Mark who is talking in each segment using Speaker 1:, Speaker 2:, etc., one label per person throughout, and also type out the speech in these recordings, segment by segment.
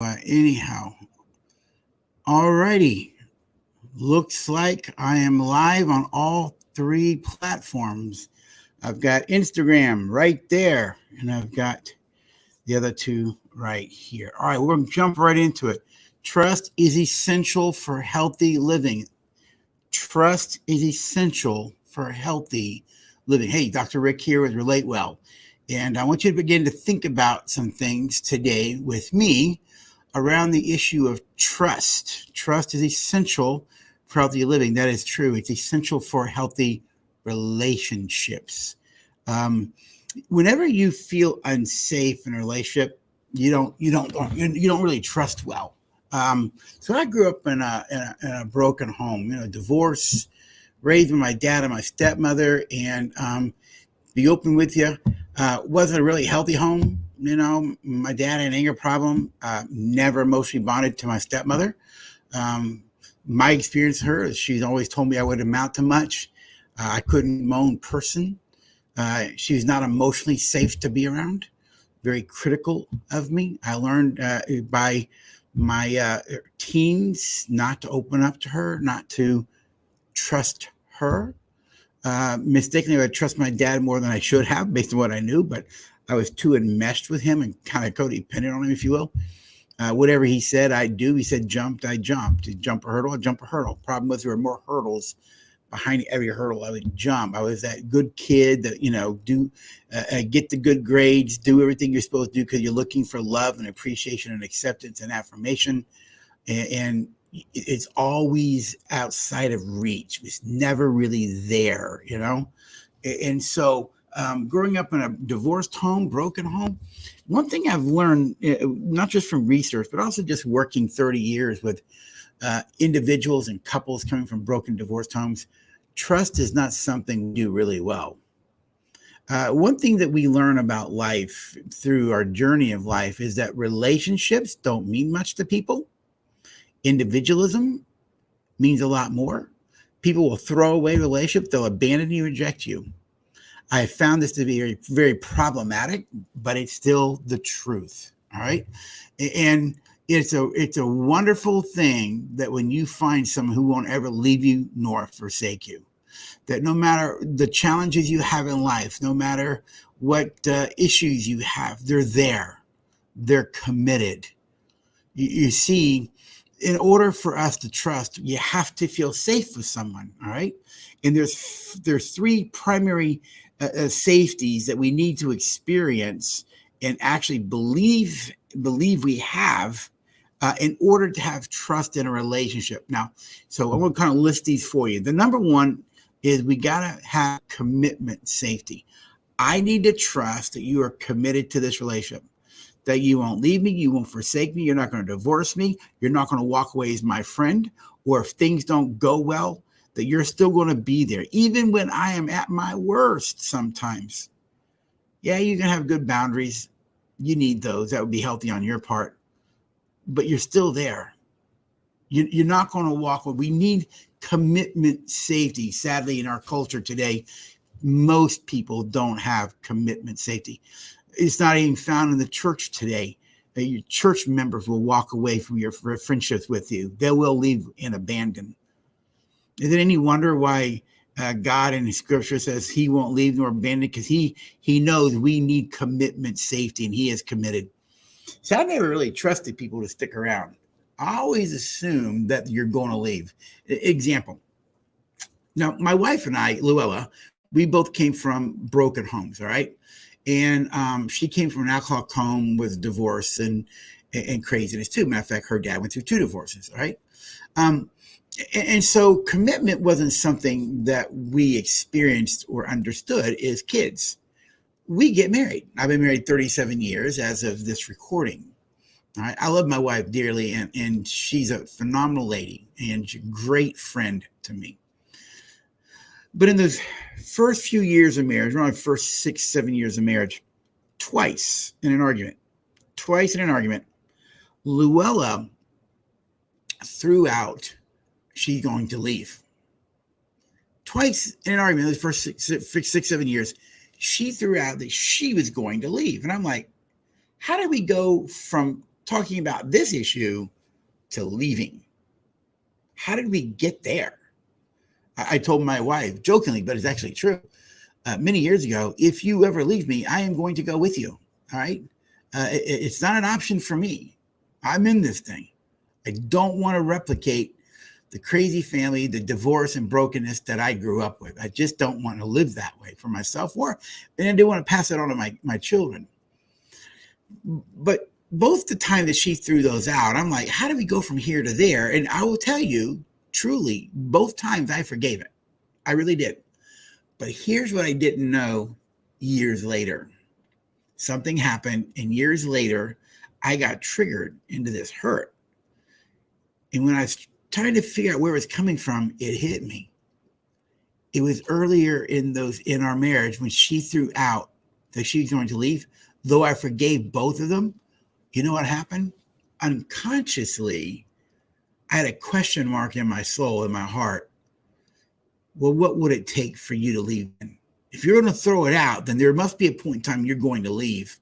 Speaker 1: Anyhow, alrighty. Looks like I am live on all three platforms. I've got Instagram right there, and I've got the other two right here. All right, we're going to jump right into it. Trust is essential for healthy living. Trust is essential for healthy living. Hey, Dr. Rick here with Relate Well. And I want you to begin to think about some things today with me around the issue of trust. Trust is essential for healthy living. That is true. It's essential for healthy relationships. Whenever you feel unsafe in a relationship, you don't really trust well. So I grew up in a broken home, divorce, raised by my dad and my stepmother, and be open with you, wasn't a really healthy home. My dad had an anger problem, never emotionally bonded to my stepmother. My experience with her is she's always told me I wouldn't amount to much. I couldn't be my own person. She was not emotionally safe to be around, very critical of me. I learned by my teens not to open up to her, not to trust her. Mistakenly, I would trust my dad more than I should have based on what I knew, but I was too enmeshed with him and kind of codependent on him, if you will. Whatever he said, I'd do. He said jumped, I jumped. He'd jump a hurdle, I'd jump a hurdle. Problem was there were more hurdles behind every hurdle I would jump. I was that good kid that, get the good grades, do everything you're supposed to do because you're looking for love and appreciation and acceptance and affirmation. And it's always outside of reach. It's never really there, And so growing up in a divorced home, broken home, one thing I've learned, not just from research, but also just working 30 years with individuals and couples coming from broken divorced homes, trust is not something we do really well. One thing that we learn about life through our journey of life is that relationships don't mean much to people. Individualism means a lot more. People will throw away relationships, they'll abandon you, reject you. I found this to be very, very problematic, but it's still the truth. All right. And it's a wonderful thing that when you find someone who won't ever leave you nor forsake you, that no matter the challenges you have in life, no matter what issues you have, they're there. They're committed. You see, in order for us to trust, you have to feel safe with someone. All right. And there's three primary safeties that we need to experience and actually believe we have in order to have trust in a relationship. Now, so I'm going to kind of list these for you. The number one is we got to have commitment safety. I need to trust that you are committed to this relationship, that you won't leave me, you won't forsake me, you're not going to divorce me, you're not going to walk away as my friend, or if things don't go well, that you're still going to be there, even when I am at my worst sometimes. Yeah, you can have good boundaries. You need those. That would be healthy on your part. But you're still there. You're not going to walk away. We need commitment safety. Sadly, in our culture today, most people don't have commitment safety. It's not even found in the church today. Your church members will walk away from your friendships with you. They will leave and abandon. Is it any wonder why God in His Scripture says He won't leave nor abandon? Because He knows we need commitment safety, and He is committed. So I never really trusted people to stick around. I always assumed that you're going to leave. Example. Now, my wife and I, Luella, we both came from broken homes, all right? And she came from an alcoholic home with divorce and craziness too. Matter of fact, her dad went through 2 divorces, all right? And so commitment wasn't something that we experienced or understood as kids. We get married. I've been married 37 years as of this recording. All right? I love my wife dearly, and she's a phenomenal lady and a great friend to me. But in those first few years of marriage, around the first 6-7 years of marriage, twice in an argument, Luella threw out, she's going to leave. Twice in an argument, those first 6-7 years, she threw out that she was going to leave. And I'm like, how did we go from talking about this issue to leaving. How did we get there? I told my wife jokingly, but it's actually true. Many years ago, if you ever leave me, I am going to go with you. All right. It's not an option for me. I'm in this thing. I don't want to replicate the crazy family, the divorce and brokenness that I grew up with. I just don't want to live that way for myself, and I didn't want to pass it on to my children. But both the time that she threw those out, I'm like, how do we go from here to there? And I will tell you, truly, both times I forgave it. I really did. But here's what I didn't know years later. Something happened, and years later, I got triggered into this hurt. And when I was trying to figure out where it was coming from, it hit me. It was earlier in our marriage when she threw out that she was going to leave. Though I forgave both of them, you know what happened? Unconsciously, I had a question mark in my soul, in my heart. Well, what would it take for you to leave? If you're going to throw it out, then there must be a point in time you're going to leave.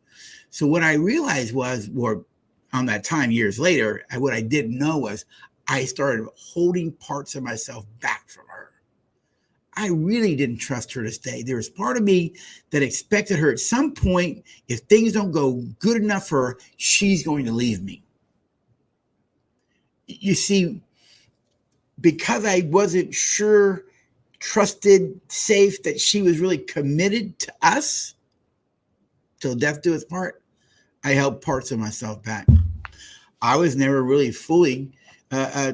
Speaker 1: So what I realized was, or on that time years later, what I didn't know was I started holding parts of myself back from her. I really didn't trust her to stay. There was part of me that expected her at some point, if things don't go good enough for her, she's going to leave me. You see, because I wasn't sure, trusted, safe that she was really committed to us till death do us part, I held parts of myself back. I was never really fully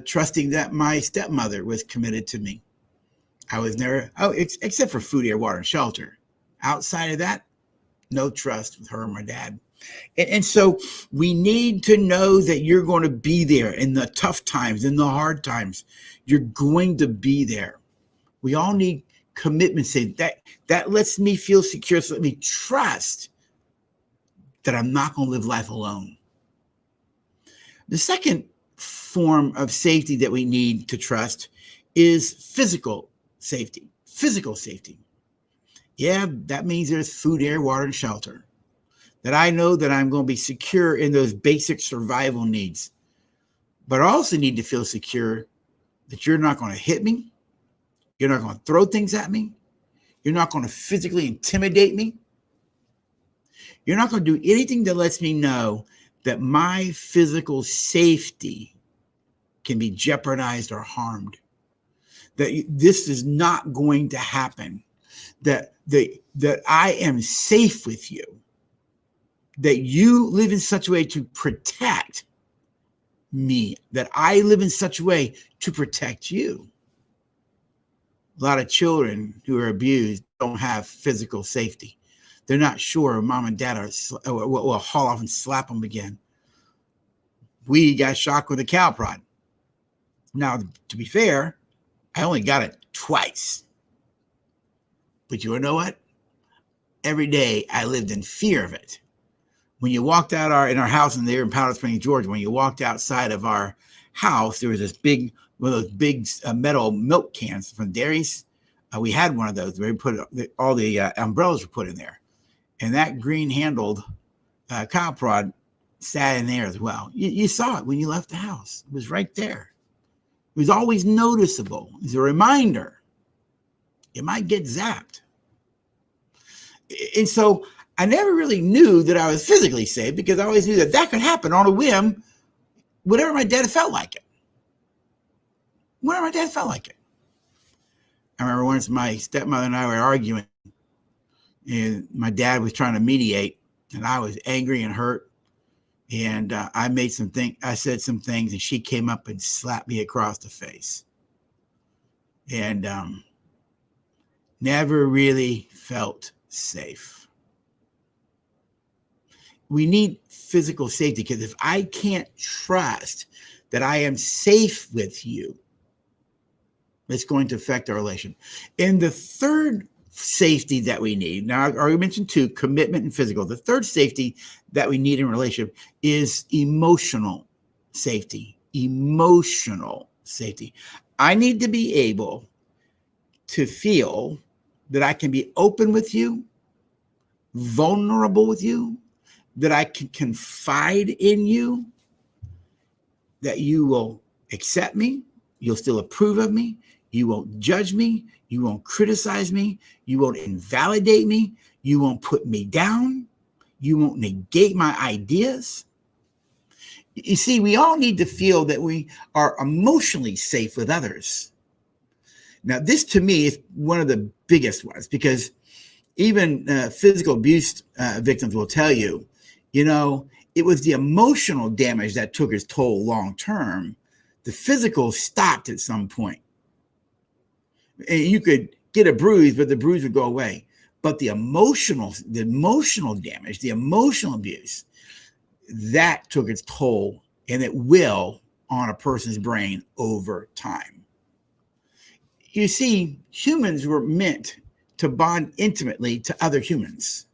Speaker 1: trusting that my stepmother was committed to me. I was never, except for food, air, water, and shelter. Outside of that, no trust with her and my dad. And so we need to know that you're going to be there in the tough times, in the hard times. You're going to be there. We all need commitment. Say that lets me feel secure. So let me trust that I'm not going to live life alone. The second form of safety that we need to trust is physical safety. Physical safety. Yeah, that means there's food, air, water, and shelter. That I know that I'm going to be secure in those basic survival needs. But I also need to feel secure that you're not going to hit me. You're not going to throw things at me. You're not going to physically intimidate me. You're not going to do anything that lets me know that my physical safety can be jeopardized or harmed. That this is not going to happen. That I am safe with you. That you live in such a way to protect me. That I live in such a way to protect you. A lot of children who are abused don't have physical safety. They're not sure mom and dad will haul off and slap them again. We got shocked with a cow prod. Now, to be fair, I only got it twice. But you know what? Every day I lived in fear of it. When you walked out in our house in Powder Springs, Georgia, when you walked outside of our house, there was this one of those big metal milk cans from dairies. We had one of those. We put all the umbrellas were put in there. And that green-handled cow prod sat in there as well. You saw it when you left the house. It was right there. It was always noticeable. It's a reminder. You might get zapped. And so I never really knew that I was physically safe because I always knew that could happen on a whim whenever my dad felt like it. Whenever my dad felt like it. I remember once my stepmother and I were arguing and my dad was trying to mediate and I was angry and hurt. And I said some things and she came up and slapped me across the face. And never really felt safe. We need physical safety because if I can't trust that I am safe with you, it's going to affect our relation. And the third safety that we need, now I already mentioned two, commitment and physical. The third safety that we need in a relationship is emotional safety. Emotional safety. I need to be able to feel that I can be open with you, vulnerable with you, that I can confide in you, that you will accept me, you'll still approve of me, you won't judge me, you won't criticize me, you won't invalidate me, you won't put me down, you won't negate my ideas. You see, we all need to feel that we are emotionally safe with others. Now, this to me is one of the biggest ones, because even physical abuse victims will tell you, it was the emotional damage that took its toll long term. The physical stopped at some point. And you could get a bruise, but the bruise would go away. But the emotional damage, the emotional abuse, that took its toll, and it will on a person's brain over time. You see, humans were meant to bond intimately to other humans.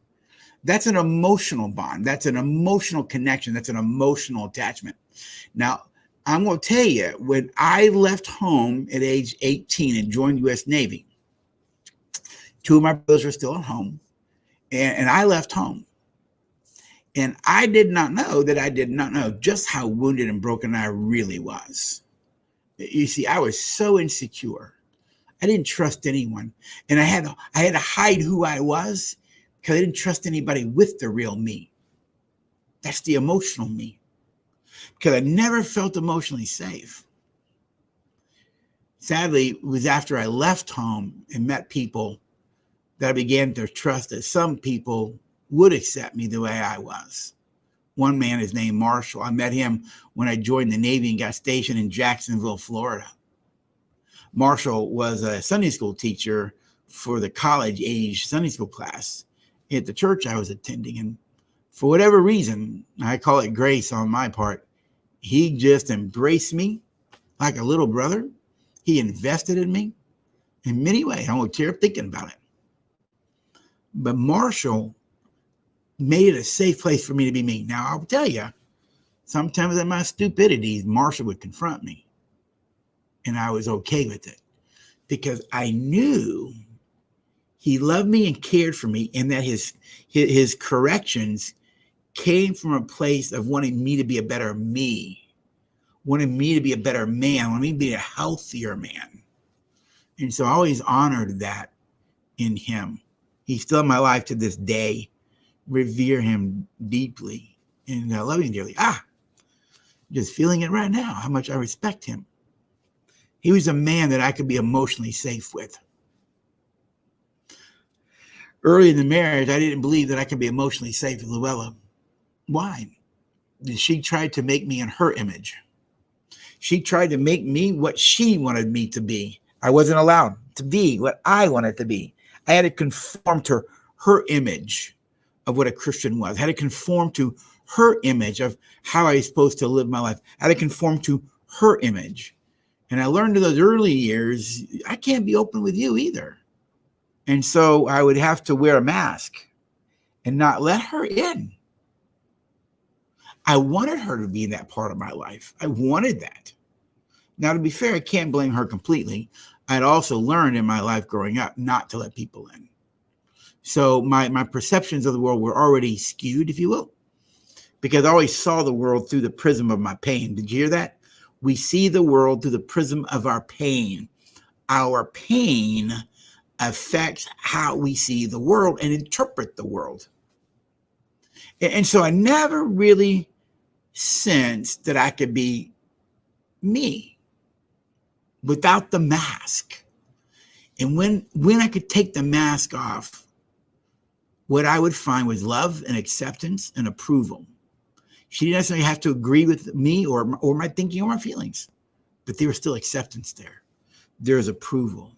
Speaker 1: That's an emotional bond. That's an emotional connection. That's an emotional attachment. Now, I'm going to tell you, when I left home at age 18 and joined the U.S. Navy, two of my brothers were still at home, and I left home. And I did not know just how wounded and broken I really was. You see, I was so insecure. I didn't trust anyone. And I had to hide who I was because I didn't trust anybody with the real me. That's the emotional me. Because I never felt emotionally safe. Sadly, it was after I left home and met people that I began to trust that some people would accept me the way I was. One man is named Marshall. I met him when I joined the Navy and got stationed in Jacksonville, Florida. Marshall was a Sunday school teacher for the college-age Sunday school class at the church I was attending. And for whatever reason, I call it grace on my part, he just embraced me like a little brother. He invested in me in many ways. I won't tear up thinking about it. But Marshall made it a safe place for me to be me. Now, I'll tell you, sometimes in my stupidity, Marshall would confront me. And I was okay with it because I knew he loved me and cared for me, and that his corrections came from a place of wanting me to be a better me, wanting me to be a better man, wanting me to be a healthier man. And so I always honored that in him. He's still in my life to this day, revere him deeply, and I love him dearly. Just feeling it right now, how much I respect him. He was a man that I could be emotionally safe with. Early in the marriage, I didn't believe that I could be emotionally safe with Luella. Why? She tried to make me in her image. She tried to make me what she wanted me to be. I wasn't allowed to be what I wanted to be. I had to conform to her image of what a Christian was. I had to conform to her image of how I was supposed to live my life. I had to conform to her image. And I learned in those early years, I can't be open with you either. And so I would have to wear a mask and not let her in. I wanted her to be in that part of my life. I wanted that. Now, to be fair, I can't blame her completely. I'd also learned in my life growing up not to let people in. So my perceptions of the world were already skewed, if you will, because I always saw the world through the prism of my pain. Did you hear that? We see the world through the prism of our pain. Our pain affects how we see the world and interpret the world. And so I never really sensed that I could be me without the mask. And when I could take the mask off, what I would find was love and acceptance and approval. She didn't necessarily have to agree with me or my thinking or my feelings, but there was still acceptance there. There's approval.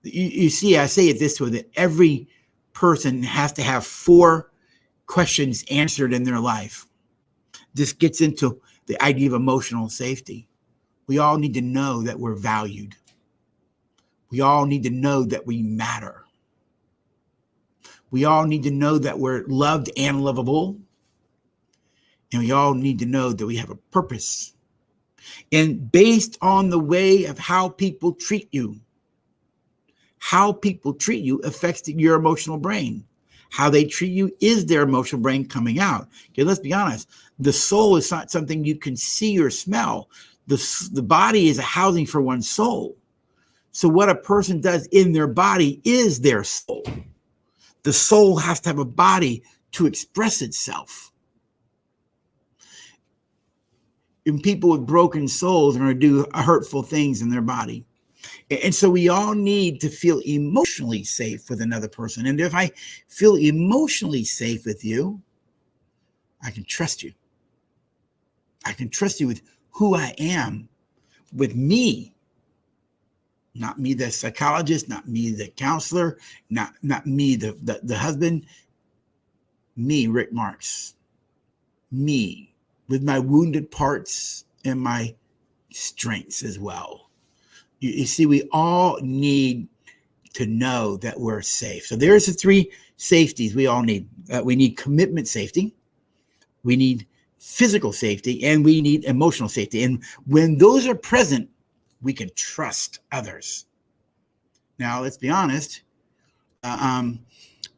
Speaker 1: You see, I say it this way, that every person has to have 4 questions answered in their life. This gets into the idea of emotional safety. We all need to know that we're valued. We all need to know that we matter. We all need to know that we're loved and lovable. And we all need to know that we have a purpose. And based on the way of how people treat you affects your emotional brain. How they treat you is their emotional brain coming out. Okay, let's be honest. The soul is not something you can see or smell. The body is a housing for one's soul. So what a person does in their body is their soul. The soul has to have a body to express itself. And people with broken souls are going to do hurtful things in their body. And so we all need to feel emotionally safe with another person. And if I feel emotionally safe with you, I can trust you. I can trust you with who I am, with me. Not me, the psychologist, not me, the counselor, not me, the husband. Me, Rick Marks. Me, with my wounded parts and my strengths as well. You see, we all need to know that we're safe. So there's the three safeties we all need. We need commitment safety, we need physical safety, and we need emotional safety. And when those are present, we can trust others. Now, let's be honest.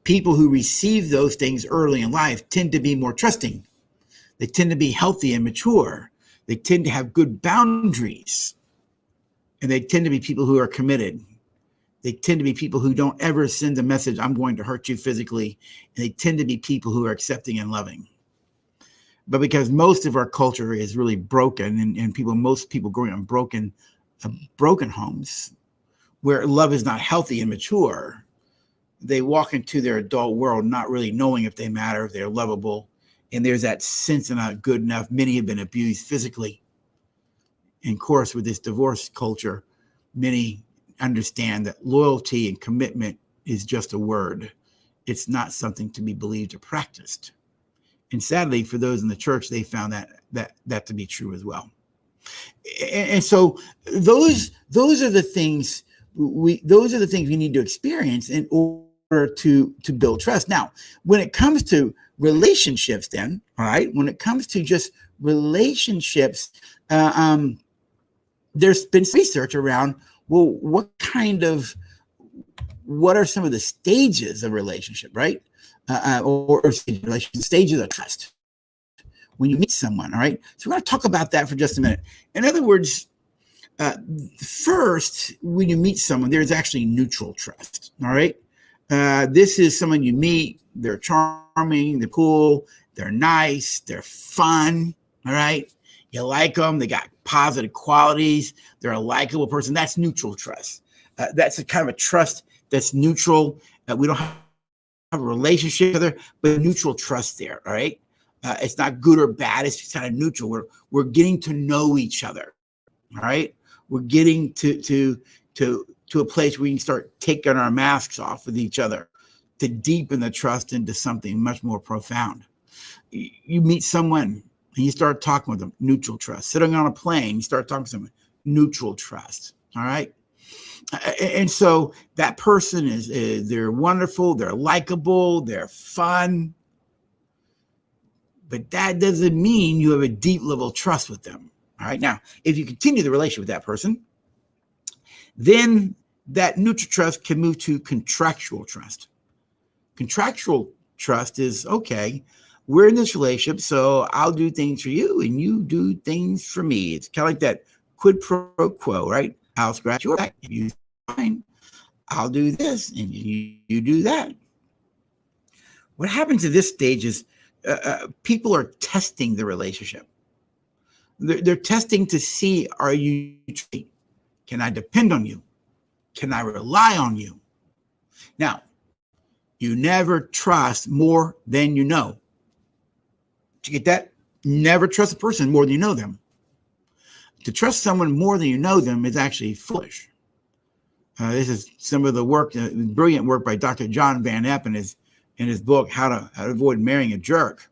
Speaker 1: People who receive those things early in life tend to be more trusting. They tend to be healthy and mature. They tend to have good boundaries. And they tend to be people who are committed. They tend to be people who don't ever send a message, I'm going to hurt you physically. And they tend to be people who are accepting and loving. But because most of our culture is really broken, and most people growing up in broken homes where love is not healthy and mature, they walk into their adult world not really knowing if they matter, if they're lovable. And there's that sense of not good enough. Many have been abused physically. And of course, with this divorce culture, many understand that loyalty and commitment is just a word. It's not something to be believed or practiced. And sadly, for those in the church, they found that to be true as well. And so those are the things we need to experience in order to build trust. Now, when it comes to relationships, then, all right, when it comes to just relationships, there's been research around, well, what are some of the stages of relationship, right? Or stages of trust when you meet someone, all right? So we're going to talk about that for just a minute. In other words, first, when you meet someone, there's actually neutral trust, all right? This is someone you meet, they're charming, they're cool, they're nice, they're fun, all right? You like them, they got positive qualities, they're a likable person. That's neutral trust. That's a kind of a trust that's neutral. We don't have a relationship together, but neutral trust there, all right? It's not good or bad, it's just kind of neutral. We're getting to know each other, all right? We're getting to a place where we can start taking our masks off with each other to deepen the trust into something much more profound. You meet someone and you start talking with them, neutral trust. Sitting on a plane, you start talking to someone, neutral trust, all right? And so that person they're wonderful, they're likable, they're fun, but that doesn't mean you have a deep level of trust with them, all right? Now, if you continue the relationship with that person, then that neutral trust can move to contractual trust. Contractual trust is, okay, we're in this relationship, so I'll do things for you and you do things for me. It's kind of like that quid pro quo, right? I'll scratch your back if you fine. I'll do this and you do that. What happens at this stage is people are testing the relationship. They're testing to see, are you, can I depend on you? Can I rely on you? Now, you never trust more than you know. Did you get that? Never trust a person more than you know them. To trust someone more than you know them is actually foolish. This is some of the work, brilliant work by Dr. John Van Epp in his book, How to Avoid Marrying a Jerk.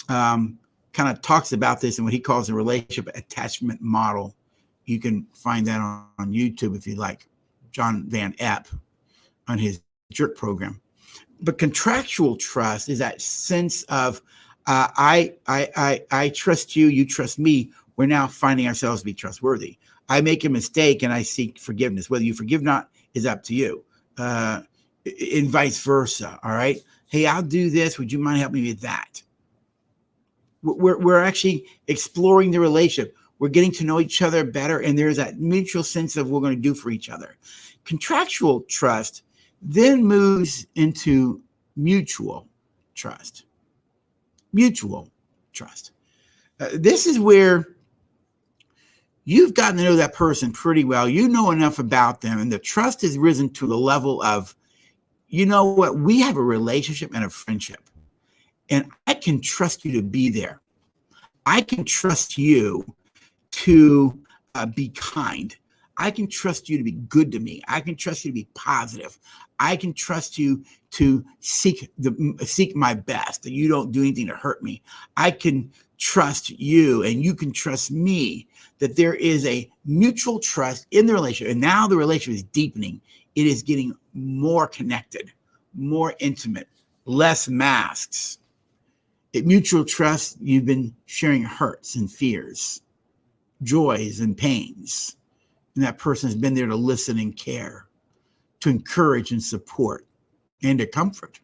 Speaker 1: Kind of talks about this in what he calls a relationship attachment model. You can find that on YouTube if you like. John Van Epp on his jerk program. But contractual trust is that sense of I trust you, you trust me. We're now finding ourselves to be trustworthy. I make a mistake and I seek forgiveness. Whether you forgive or not is up to you. And vice versa. All right. Hey, I'll do this. Would you mind helping me with that? We're actually exploring the relationship. We're getting to know each other better, and there's that mutual sense of what we're going to do for each other. Contractual trust then moves into mutual trust. Mutual trust. This is where you've gotten to know that person pretty well. You know enough about them, and the trust has risen to the level of, you know what, we have a relationship and a friendship, and I can trust you to be there. I can trust you to be kind. I can trust you to be good to me. I can trust you to be positive. I can trust you to seek my best, that you don't do anything to hurt me. I can trust you, and you can trust me, that there is a mutual trust in the relationship. And now the relationship is deepening. It is getting more connected, more intimate, less masks. At mutual trust, you've been sharing hurts and fears, joys and pains. And that person has been there to listen and care, to encourage and support, and to comfort.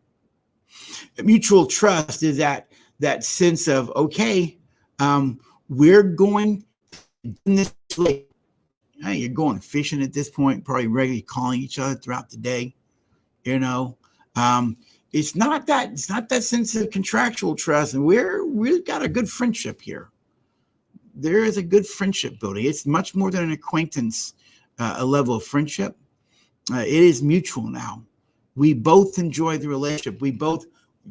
Speaker 1: Mutual trust is that sense of, okay, we're going this way. Hey, you're going fishing at this point, probably regularly calling each other throughout the day. You know, it's not that sense of contractual trust, and we've got a good friendship here. There is a good friendship building. It's much more than an acquaintance, a level of friendship. It is mutual now. We both enjoy the relationship. We both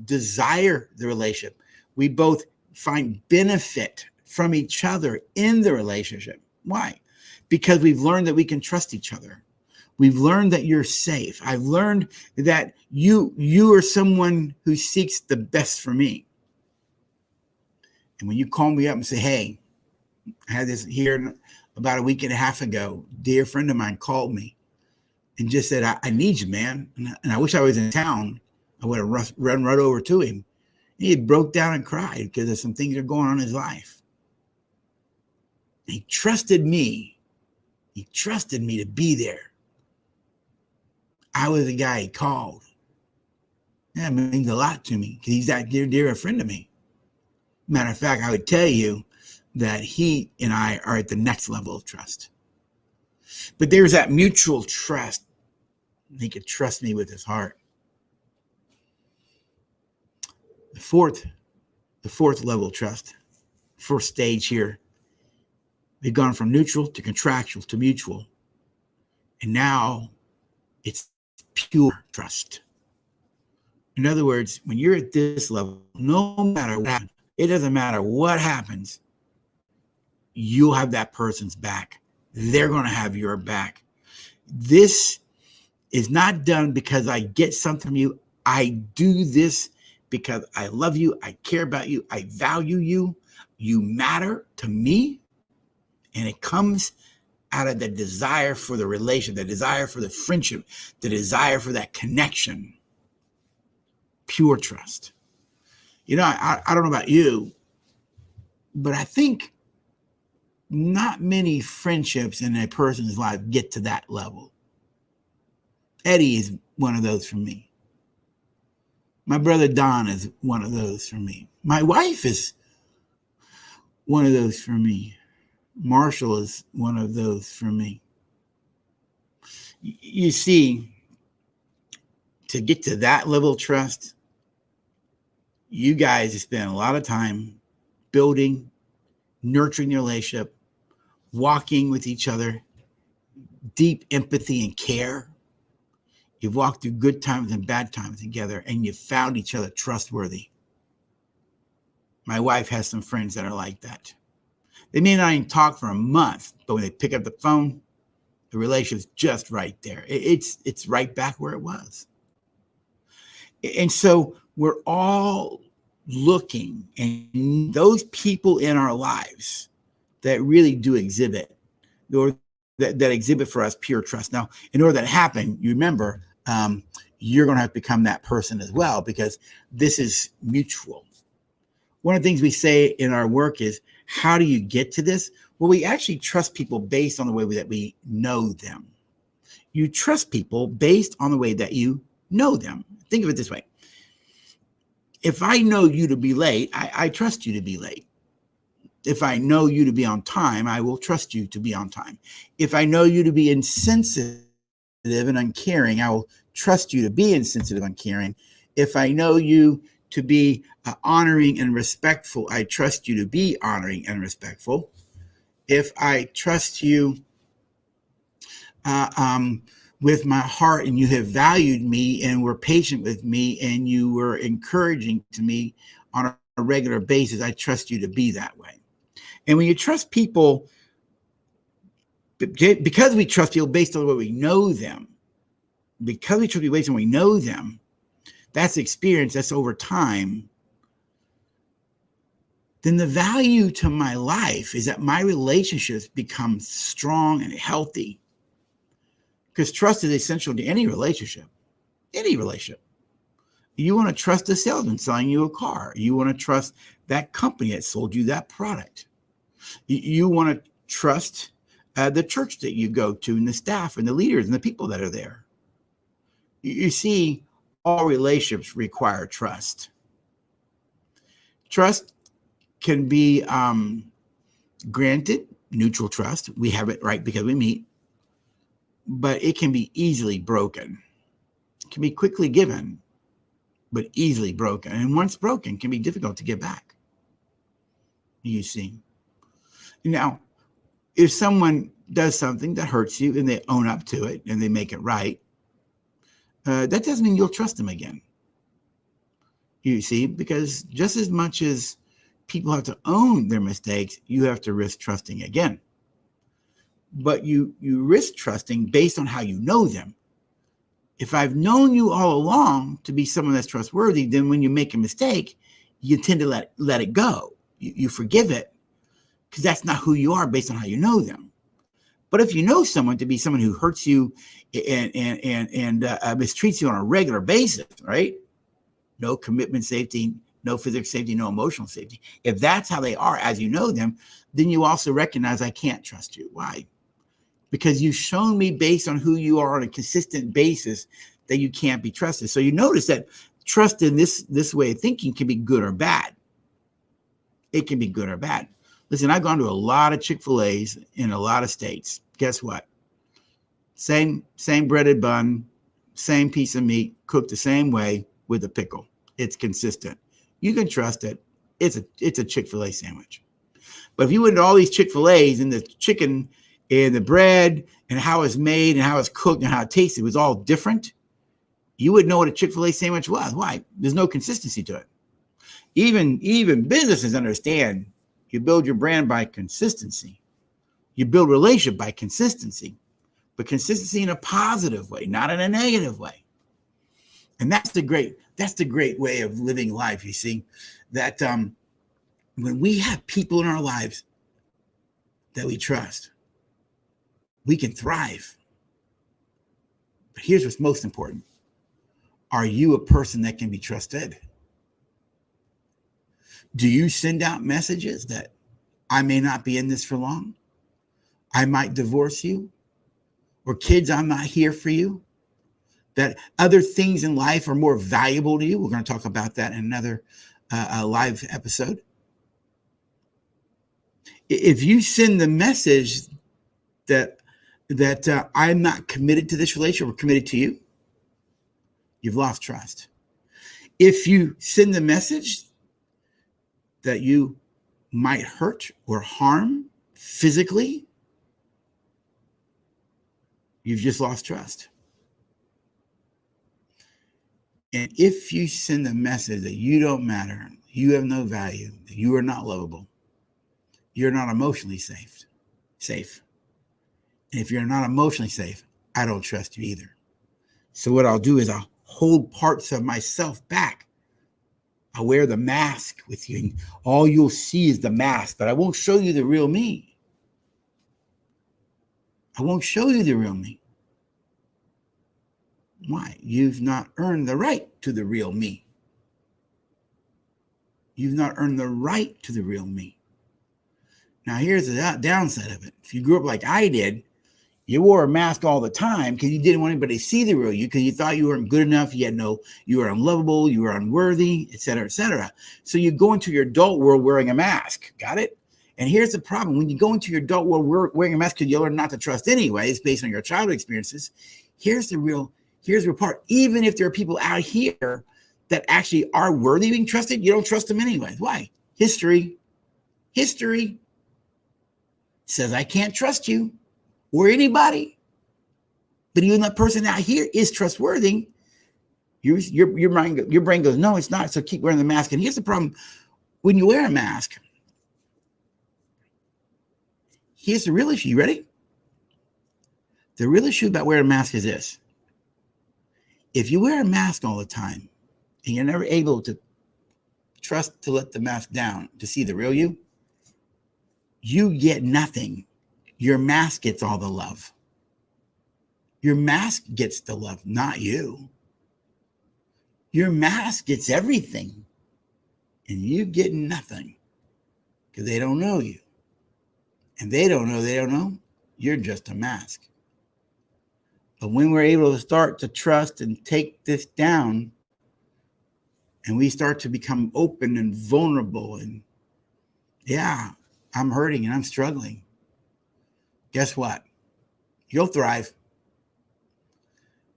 Speaker 1: desire the relationship. We both find benefit from each other in the relationship. Why? Because we've learned that we can trust each other. We've learned that you're safe. I've learned that you are someone who seeks the best for me. And when you call me up and say, hey, I had this here about a week and a half ago, a dear friend of mine called me and just said, I need you, man. And I wish I was in town. I would have run right over to him. He had broke down and cried because of some things that are going on in his life. He trusted me. He trusted me to be there. I was the guy he called. That means a lot to me because he's that dear a friend to me. Matter of fact, I would tell you that he and I are at the next level of trust. But there's that mutual trust. He could trust me with his heart. The fourth level of trust, first stage here, we've gone from neutral to contractual to mutual. And now it's pure trust. In other words, when you're at this level, no matter what, it doesn't matter what happens, you'll have that person's back. They're going to have your back. This is not done because I get something from you. I do this because I love you. I care about you. I value you. You matter to me. And it comes out of the desire for the relation, the desire for the friendship, the desire for that connection. Pure trust. You know, I don't know about you, but I think not many friendships in a person's life get to that level. Eddie is one of those for me. My brother Don is one of those for me. My wife is one of those for me. Marshall is one of those for me. You see, to get to that level of trust, you guys spend a lot of time building, nurturing the relationship, walking with each other, deep empathy and care. You've walked through good times and bad times together, and you've found each other trustworthy. My wife has some friends that are like that. They may not even talk for a month, but when they pick up the phone, the relationship's just right there. It's right back where it was. And so we're all looking, and those people in our lives that really do exhibit, or that exhibit for us pure trust. Now, in order that to happen, you remember, you're going to have to become that person as well, because this is mutual. One of the things we say in our work is, how do you get to this? Well, we actually trust people based on the way that we know them. You trust people based on the way that you know them. Think of it this way. If I know you to be late, I trust you to be late. If I know you to be on time, I will trust you to be on time. If I know you to be insensitive and uncaring, I will trust you to be insensitive and uncaring. If I know you to be honoring and respectful, I trust you to be honoring and respectful. If I trust you with my heart and you have valued me and were patient with me and you were encouraging to me on a regular basis, I trust you to be that way. And when you trust people, because we trust people based on the way we know them, because we trust people based on we know them, that's experience, that's over time, then the value to my life is that my relationships become strong and healthy. Because trust is essential to any relationship. Any relationship. You want to trust the salesman selling you a car. You want to trust that company that sold you that product. You want to trust the church that you go to and the staff and the leaders and the people that are there. You see, all relationships require trust. Trust can be granted, neutral trust. We have it right because we meet, but it can be easily broken. It can be quickly given, but easily broken. And once broken, can be difficult to get back. You see. Now, if someone does something that hurts you and they own up to it and they make it right, that doesn't mean you'll trust them again. You see, because just as much as people have to own their mistakes, you have to risk trusting again. But you risk trusting based on how you know them. If I've known you all along to be someone that's trustworthy, then when you make a mistake, you tend to let it go. You forgive it because that's not who you are based on how you know them. But if you know someone to be someone who hurts you and mistreats you on a regular basis, right? No commitment safety, no physical safety, no emotional safety. If that's how they are as you know them, then you also recognize I can't trust you. Why? Because you've shown me based on who you are on a consistent basis that you can't be trusted. So you notice that trust in this way of thinking can be good or bad. It can be good or bad. Listen, I've gone to a lot of Chick-fil-A's in a lot of states. Guess what? Same breaded bun, same piece of meat, cooked the same way with a pickle. It's consistent. You can trust it. It's a Chick-fil-A sandwich. But if you went to all these Chick-fil-A's and the chicken and the bread and how it's made and how it's cooked and how it tasted was all different, you wouldn't know what a Chick-fil-A sandwich was. Why? There's no consistency to it. Even businesses understand you build your brand by consistency. You build relationship by consistency, but consistency in a positive way, not in a negative way. And that's the great way of living life, you see, that when we have people in our lives that we trust, we can thrive. But here's what's most important. Are you a person that can be trusted? Do you send out messages that I may not be in this for long? I might divorce you? Or kids, I'm not here for you? That other things in life are more valuable to you? We're going to talk about that in another live episode. If you send the message that I'm not committed to this relationship or committed to you, you've lost trust. If you send the message that you might hurt or harm physically, you've just lost trust. And if you send the message that you don't matter, you have no value, that you are not lovable, you're not emotionally safe. And if you're not emotionally safe, I don't trust you either. So what I'll do is I'll hold parts of myself back. I'll wear the mask with you, and all you'll see is the mask, but I won't show you the real me. I won't show you the real me. Why? You've not earned the right to the real me. You've not earned the right to the real me. Now, here's the downside of it. If you grew up like I did, You wore a mask all the time because you didn't want anybody to see the real you, because you thought you weren't good enough. You were unlovable, you were unworthy, et cetera, et cetera. So you go into your adult world wearing a mask. Got it? And here's the problem. When you go into your adult world wearing a mask because you learn not to trust anyways, based on your childhood experiences, here's the real part. Even if there are people out here that actually are worthy of being trusted, you don't trust them anyways. Why? History says I can't trust you or anybody. But even that person out here is trustworthy. Your brain goes, no, it's not. So keep wearing the mask. And here's the problem. When you wear a mask, here's the real issue. You ready? The real issue about wearing a mask is this. If you wear a mask all the time and you're never able to trust to let the mask down to see the real you, you get nothing. Your mask gets all the love. Your mask gets the love, not you. Your mask gets everything, and you get nothing because they don't know you. And they don't know, you're just a mask. But when we're able to start to trust and take this down, and we start to become open and vulnerable, and yeah, I'm hurting and I'm struggling. Guess what? You'll thrive.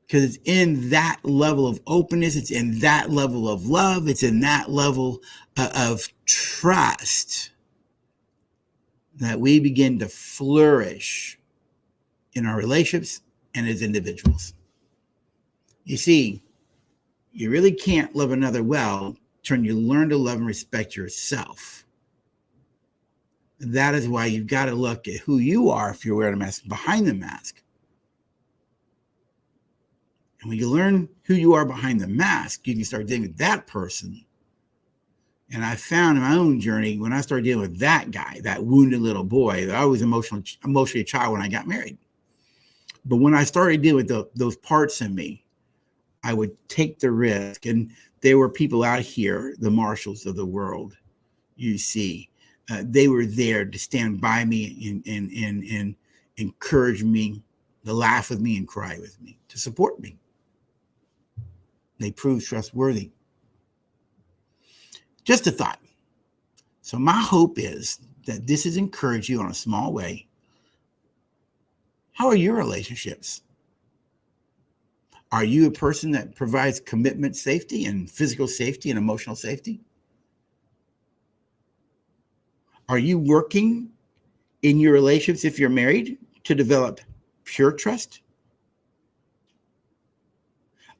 Speaker 1: Because it's in that level of openness, it's in that level of love, it's in that level of trust that we begin to flourish in our relationships and as individuals. You see, you really can't love another well until you learn to love and respect yourself. That is why you've got to look at who you are if you're wearing a mask, behind the mask. And when you learn who you are behind the mask, you can start dealing with that person. And I found in my own journey, when I started dealing with that guy, that wounded little boy, I was emotionally a child when I got married. But when I started dealing with those parts in me, I would take the risk. And there were people out here, the Marshalls of the world, you see, they were there to stand by me and encourage me, to laugh with me and cry with me, to support me. They proved trustworthy. Just a thought. So my hope is that this has encouraged you in a small way. How are your relationships? Are you a person that provides commitment safety and physical safety and emotional safety? Are you working in your relationships, if you're married, to develop pure trust?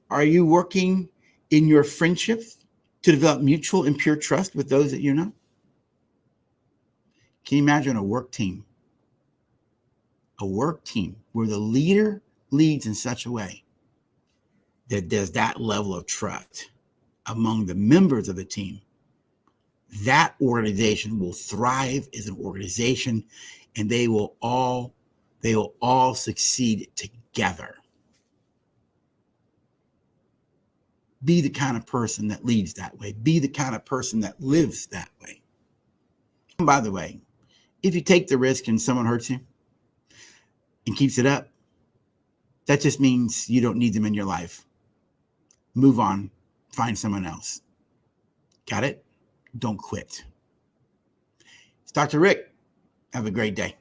Speaker 1: Are you working in your friendships to develop mutual and pure trust with those that you know? Can you imagine a work team? A work team where the leader leads in such a way that there's that level of trust among the members of the team. That organization will thrive as an organization, and they will all succeed together. Be the kind of person that leads that way. Be the kind of person that lives that way. And by the way, if you take the risk and someone hurts you and keeps it up, that just means you don't need them in your life. Move on. Find someone else. Got it? Don't quit. It's Dr. Rick. Have a great day.